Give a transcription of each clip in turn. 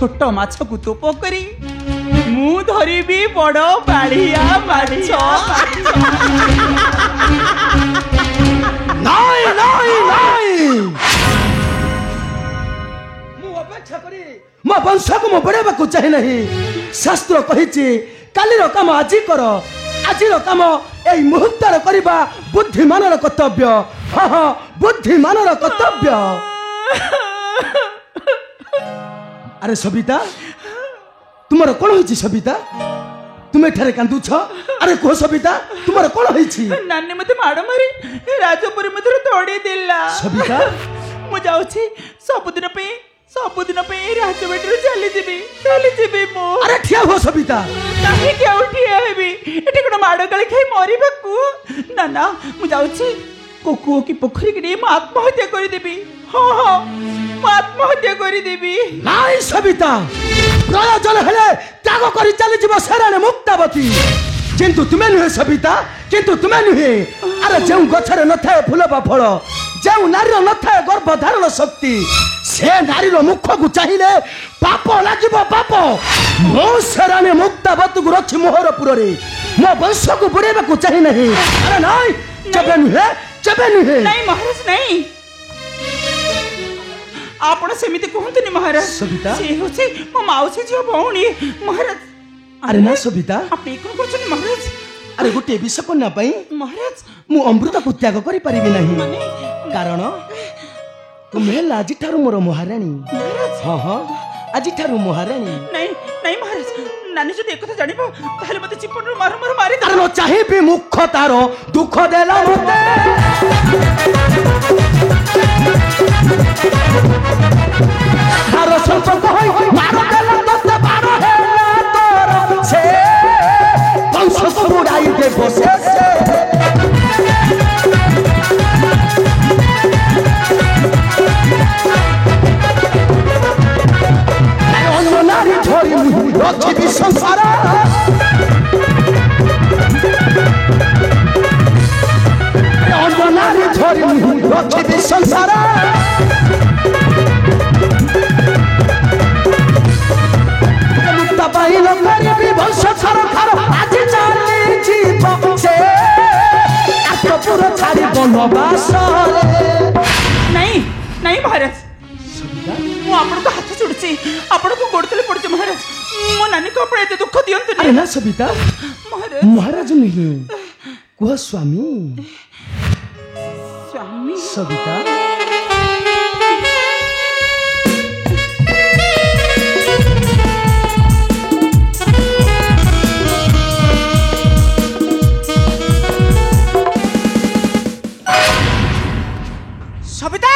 छोट माछ को तो पोखरी मु धरिबी बड़ बाड़िया माछ। नाई नाई नाई मु अपेक्षा करी मो वंश को मो बढ़ेबा को चाहे नहीं। शास्त्र कहिछि कालीर काम आज कर, आजिर काम एई मुहूर्तर करबा बुद्धिमानर कर्तव्य। हाँ हाँ बुद्धिमानर कर्तव्य। अरे सबिता तुमर कौन होइछि? सबिता तुमे ठारे कांदुछ? अरे को सबिता तुमर कौन होइछि? नानी मते माड़ मारी राजपुरी मते तोड़ी दिला। सबिता मु जाउछि सबुदिन पे राजबेटरू चली जीबी मो। अरे ठिया हो सबिता। काहे के उठिया हेबी एटे कोन माड़ गली खाई मरिबाकू? ना ना मु जाउछि कोकुओ की पोखरी के मैं आत्महत्या कर देबी। हाँ हाँ आत्महत्या कर देबी। नाई सबिता प्रयोजन हेले त्याग करी चली जीव सेराने मुक्तावती, किंतु तुमे नुहे सबिता, किंतु तुमे नुहे। अरे जेउ गछरे न थाए फूल बा फल, जेउ नारी न थाए गर्भधारण शक्ति, से नारी मुख को चाहिए पाप लागिबो पाप। मो सेराने मुक्तावती को रखी मोहरपुर रे मो वंश को बुड़ेबा को चाहि नहीं। अरे नाई जबे नुहे नहीं महाराज नहीं आपण सेमिति कहंतनी महाराज। सबिता से होछि मो माउसी जियो भौणी महाराज। अरे ना सबिता आपे कोन करछन महाराज? अरे गोटे विष कन्या पई महाराज मु अमृत को त्याग करि परिबि नहीं, माने कारण तुमे लाजी ठारू मोर महारानी। महाराज हाँ हाँ आजी ठारू महारानी। नहीं नहीं महाराज नानी जदि एक कथा जानिबो ताहले मते चिपन मार मारी अरे न चाहे भी मुख तारो दुख देला मते। तारो संपर्क होई मार देला तते बारो हेला तोर से वंश को बुड़ाई दे बसे से। अन्य नारी छोरी रखी भी संसार, अन्य नारी छोरी रखी भी संसार। मुक्ता पाई न करी वंश छर खर आज चली जीव से आत्मपुर छाड़ी बनवास। नहीं नहीं महाराज मु आपण को हाथ जोड़छि, आपण को गोड़ तले पड़छ महाराज। मो नानी को आपण एते दुख दियंतु अरे ना सबिता महाराज। महाराज नहीं कुह स्वामी स्वामी सबिता। सबिता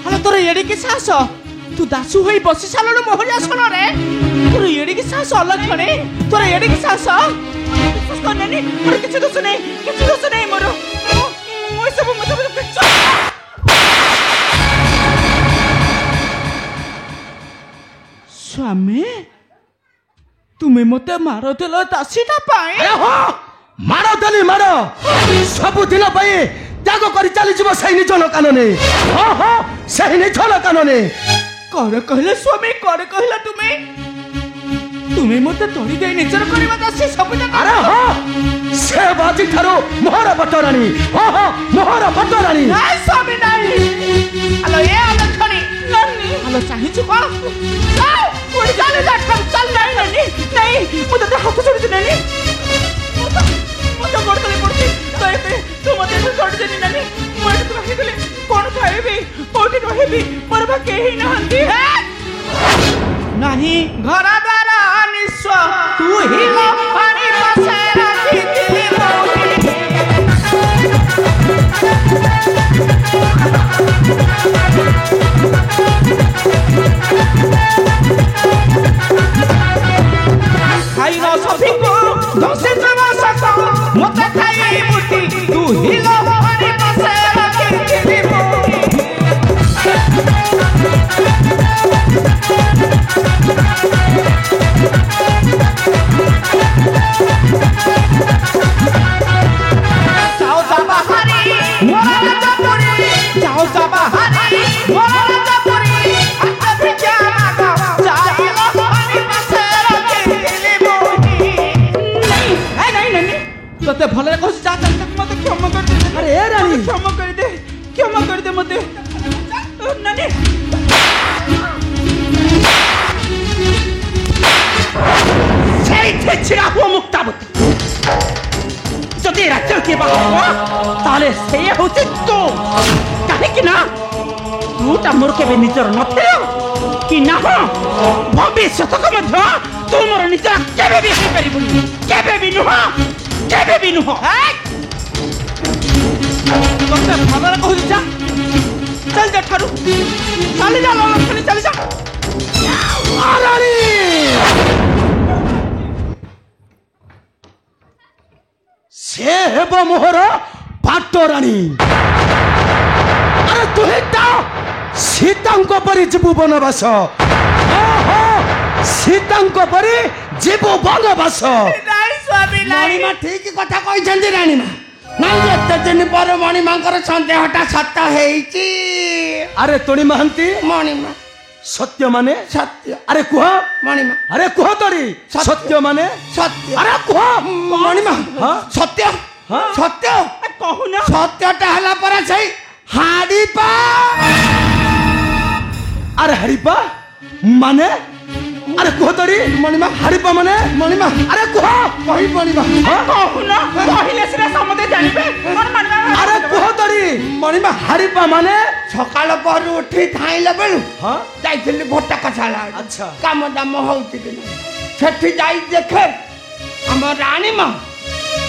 हलो तोर एड़ी के साहस तू दासु होई बसी सालनो मोहरिया आसन रे। तोर एड़ी के साहस अलग खणे तोर एड़ी के साहस विश्वास करनेनी मोर किछ दोष नहीं मोर मो सब स्वामी तुमे मते मारो देलो दासीटा पाए। अरे हो मारो दली मारो सब दिन पाई त्याग करी चली जीव सही निज कानने। हाँ हाँ सही निज कानने। कर कहले स्वामी कर कहला तुमे मते तोड़ी दे निजर करबा दासी सब जगह। अरे हाँ से बाजी ठारो मोहर बटरानी। हाँ हाँ मोहर बटरानी। नहीं स्वामी नहीं हलो ये अलग खणी नन्नी हलो चाहि छु को जाओ कोई जाने जा चल नहीं नन्नी नहीं मु तो हाथ छोड़ दे नन्नी मु तो गोड़ तले पड़ती तो ए तू मते छोड़ दे नन्नी मु तो रही गले कोन खाइबी कोठी रहिबी मोर बा केही नहंती नहीं घर द्वार निस्व तू ही लो पानी पासे रखी दिली खाई लो सभी को दसे जमा सको मत खाई मुठी तू ही लो पानी पासे रखी दिली मोटी। ताले से होते तो कहे कि ना तू ता मोर के बे निजर नथे कि ना हो भविष्य तक मध्य तू मोर निजर केबे भी हे परिबुनी केबे भी नुह तुमसे भलर कहू जा चल जा ठारू चल जा लखनी चल जा महारानी से हेब मोहर पाटराणी अरे तुहे ता सीतांक परी जीवु बनवास सीतांक परी जीवु बनवास नहीं स्वामी मणिमा ठीक कथा कहते राणीमा नहीं एत दिन पर मणिमांकर सन्देहटा सत हेची अरे तोणी महांती मणिमा सत्य माने सत्य अरे कुह मणिमा अरे कुह तोरी सत्य माने सत्य अरे कुह मणिमा हाँ? सत्य हाँ? सत्य कहू ना सत्यटा हला पर छै हाडीपा अरे हरिपा माने अरे कुह तोरी मणिमा हरिपा माने मणिमा अरे कुह कहि मणिमा कहू ना कहिले सिना समते जानिबे मन मन अरे कुह तोरी मणिमा हरिपा माने सकाळ पर उठी थाइले बेलु हाँ जाइथिली भोटा कछाला अच्छा काम दाम होउछि कि सेठी जाई देखे हम रानी मा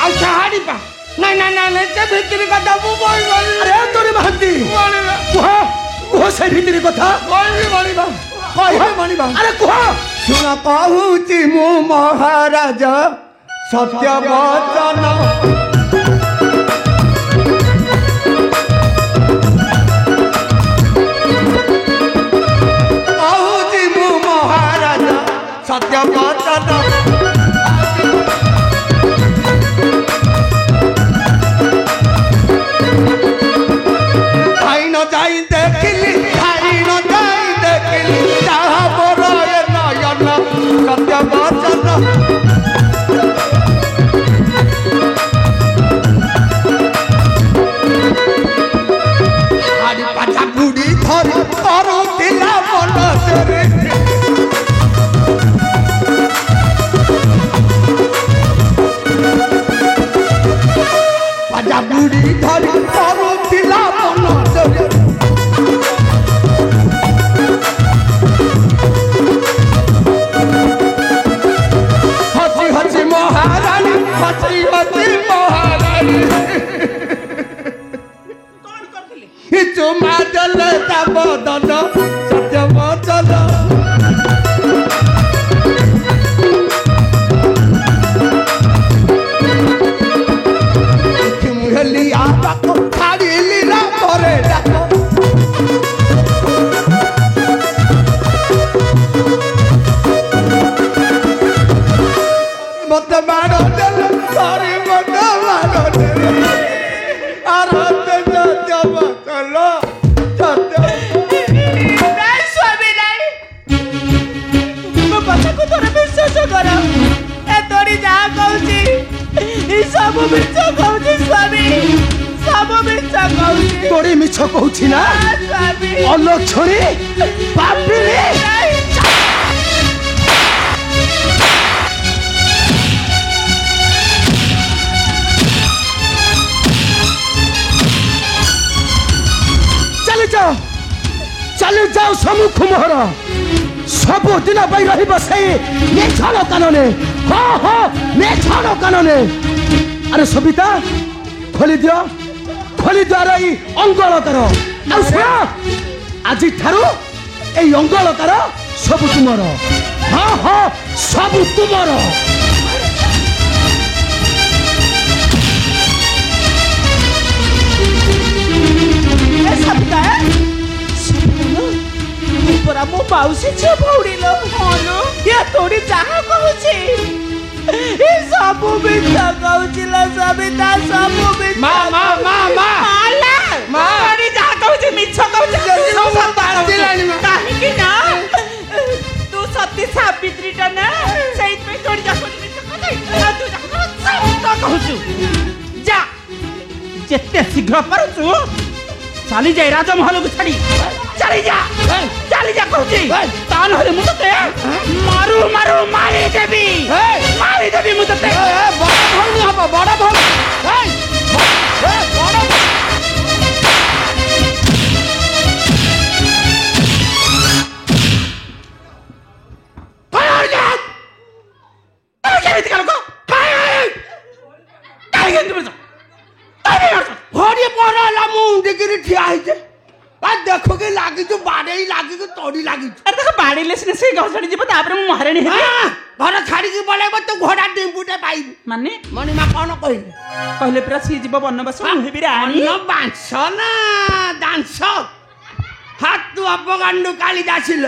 आ सहाड़ी पा नहीं नहीं नहीं ते भितरी कथा मु बोल अरे तोरी महांती मणिमा कुह कुह से भीतरी कथा मणिमा कहि मणिमा अरे कुह सुन कहूछि मु महाराज सत्य वचन कहूछि मु महाराज सत्य वचन खाइन जाई देखिली खाइन जाई देखिली ताहा मोर ए नयन सत्य वचन हाडी पाछा बुड़ी धरी करुथिला मन तेरे पाछा बुड़ी धरी करुथिला मन तेरे हसी हसी महारानी हसी हसी महारानी कौन करथिले चुमा देले ता बदन सत्य वचन मुहली आपको छाड़िली ना परे डाको मत मारो देले सारी मत मारो देले आरते सत्य वचन सत्य नहीं स्वामी नहीं मो कथा को तोरे विश्वास कर ए तोरी जा कहूची ई सब मिछ कहूची स्वामी सब मिछ कहूची तोरी मिछ कहूची ना स्वामी अलक्षणी पापिनी चली जाओ सम्मुख मोहर सबुदिन पाई रहिब सेई निछाण कानने हाँ हाँ निछाण कानने अरे सबिता खोली दियो रे अंगलकार आज ठारू ए अंगलकार सब तुमर हाँ हाँ सब तुमर परा मो पाउसी छे भौड़ीलो हानो या तोड़ी जाहा कहूची ए सब बिचा कहूची ला सबिता सब बिचा मां मां मां मां आला मां तोड़ी जाहा कहूची मिछ कहूची जल्दी सब बाती लानी मां काहे कि ना तू सत्य सावित्रीटा ना सहित में तोड़ी जा कोनी मिछ कहूची तू जा सब कहूची जा जेते शीघ्र परछु चली जाए राजमहल को छाड़ी चली जा कहूची तान हरे मुते मारू मारू मारी देवी मुते बड़ा भौनी हबो बड़ा भौनी ए बड़ा देखो कि लागिଛୁ ବାଡେଇ ଲାଗିକି ତୋଡି ଲାଗିଛୁ अरे देखो बाड़ीले सिने से घसड़ी जीव तापर मु महारानी हेबी घर ଛାଡିକି ପଳେଇବ ତୁ ଘୋଡା ଡିମ୍ବୁଟେ ପାଇବୁ माने ମଣିମା କଣ କହିଲେ कहले पूरा सी जीव बनवास मु हेबी रानी ଅନ୍ନ ବାଂଶ ନା ଦାଂଶ ହାତୁ ଅପଗାଣ୍ଡୁ କାଳି ଦାସିଲ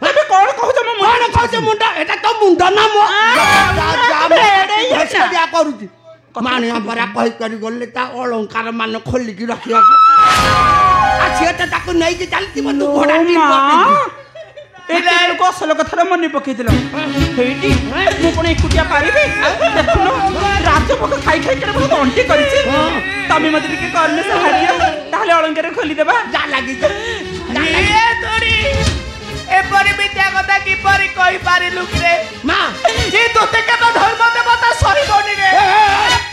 ଏବେ କଣ କହୁଛ ମୋ କଣ କହୁଛ ମୁଣ୍ଡ ଏଟା ତ ମୁଣ୍ଡ ନା ମୋ ଯା କରୁଛି ମାଣିଆ ପରା କହି କରି ଗଲେ ତା ଅଳଙ୍କାର ମାନ ଖୋଲିକି ରଖିବାକୁ ସିଏ ତ ତାକୁ ନେଇକି ଚାଲିଥିବ ତୁ ଘୋଡା ଅସଲ କଥାର ମନେ ପକେଇଥିଲ ସେଇଠି ମୁଁ କଣ ଏକୁଟିଆ ପାରିବି ଦେଖୁନ ରାଜଭୋଗ ଖାଇ ଖାଇ କେଡ଼େ ବହୁତ ଅଣ୍ଟି କରିଛି ତମେ ମତେ ଟିକେ କରିଲେ ସାହାଯ୍ୟ ତାହେଲେ ଅଳଙ୍କାର ଖୋଲିଦେବା ଯା ଲାଗିଛ ଏପରି ବିଦ୍ୟା କଥା କିପରି କହିପାରିଲୁ କିରେ ମା ଏ ତୋତେ କେବେ ଧର୍ମ ଦେବତା ସହିବନି ରେ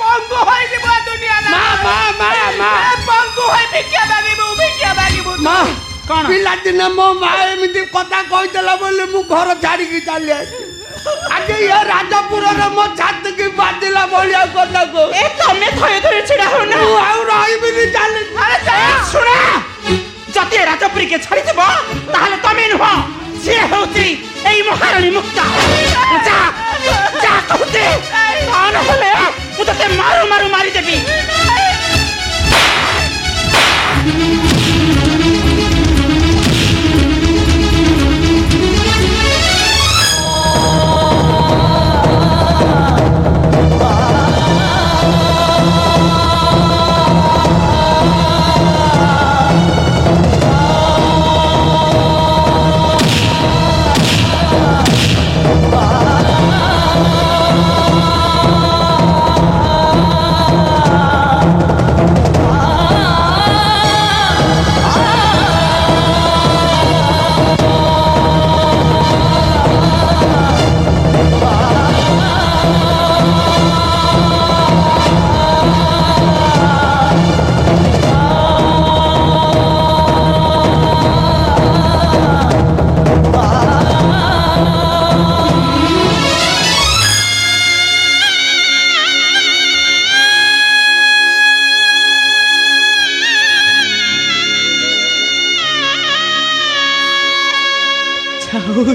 ପଙ୍ଗୁ ହୋଇଯିବ ଦୁନିଆ ମା ମା ମା ମା ପଙ୍ଗୁ ହୋଇ ଭିକ୍ଷା ମାଗିବୁ ମା କଣ ପିଲାଦିନେ ମୋ ମା ଏମିତି କଥା କହିଦେଲା ବୋଲି ମୁଁ ଘର ଛାଡିକି ଚାଲି ଆସିଲି ଆଜି ଏ ରାଜପୁରରେ ମୋ ଛାତିକି ବାଜିଲା ଭଳିଆ କଥା କହୁ ଏ ତମେ ଥରେ ଥରେ ଛିଡା ହଉନା ମୁଁ ଆଉ ରହିବିନି ଚାଲି ଶୁଣା ଯଦି ଏ ରାଜପୁରୀକେ ଛାଡ଼ିଯିବ ତାହେଲେ ତମେ ନୁହଁ ସିଏ ହେଉଛି ଏଇ ମହାରାଣୀ ମୁକ୍ତା ଯା ଯା କହୁଛି କଣ ହେଲେ ମୁଁ ତତେ ମାରୁ ମାରୁ ମାରିଦେବି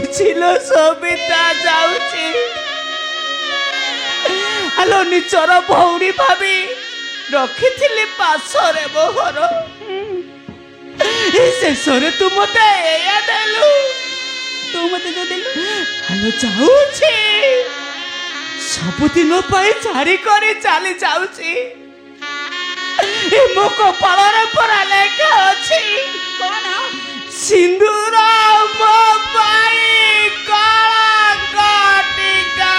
যাউছিলো সবিতা যাଉଛି আলো নিচর ভৌৰী ভাবি ରଖିଥିଲି ପାଶରେ ମୋହର ଶେଷରେ ତୁ ମତେ ଏଇଆ ଦେଲୁ ତୁ ମତେ ଯୋଉ ଦେଲୁ ଆଲୋ ଯାଉଛି ସବୁଦିନ ପାଇଁ ଛାଡ଼ି କରି ଚାଲି ଯାଉଛି ଏ ମୋ କପାଳରେ ପରା ଲେଖା ଅଛି କଣ ସିନ୍ଦୁର ମୋ ପାଇଁ କଳଙ୍କ ଟିକା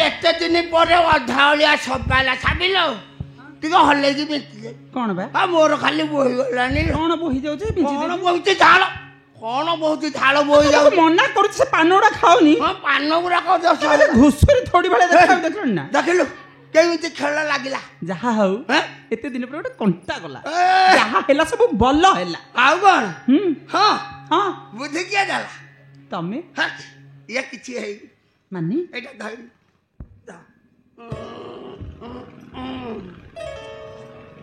एते दिन पर अधावलिया सबाला छाडिलो तिको हल्लेकी बेची कोन बे आ मोर खाली बोही गलानी कोन बोही जाउ जे बिंची कोन बोही झाळ कोन बोही झाळ बोही जाउ मना करू से पानोडा खाओनी हां पानोडा को दस घुसरी थोड़ी बळे देखलु ना देखलु केमिति खेल लागिला जहा हौ एते दिन पर कंटा गला जहा हेला सब बल्ल हेला आउ कोन हां हां बुद्धि के जाला तमे हां ये किछि है माने एटा धइ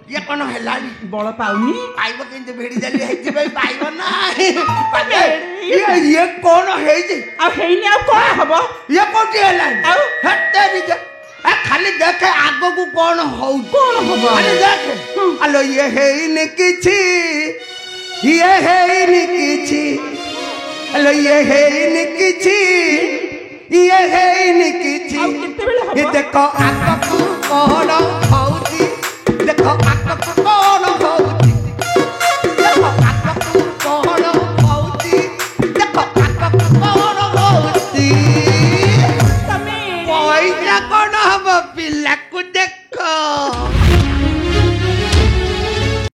ଇଏ କ'ଣ ହେଲାଣି ବଳ ପାଉନି ପାଇବ କିନ୍ତୁ ଭିଡ଼ି ଦେଲି ହେଇଥିପାଇଁ ପାଇବ ନା ଇଏ କ'ଣ ହେଇଛି ଆଉ ହେଇନି ଆଉ କ'ଣ ହବ ଇଏ କୋଉଠି ହେଲାଣି ଆଉ ହେତେ ଟିକେ ଖାଲି ଦେଖେ ଆଗକୁ କ'ଣ ହଉଛି କ'ଣ ହବ ଖାଲି ଦେଖେ ଆଲୋ ଇଏ ହେଇନି କିଛି ଇଏ ହେଇନି କିଛି ଆଲୋ ଇଏ ହେଇନି କିଛି ଇଏ ହେଇନି କିଛି ଆଉ କେତେବେଳେ ହବ ଏ ଦେଖ ଆଗ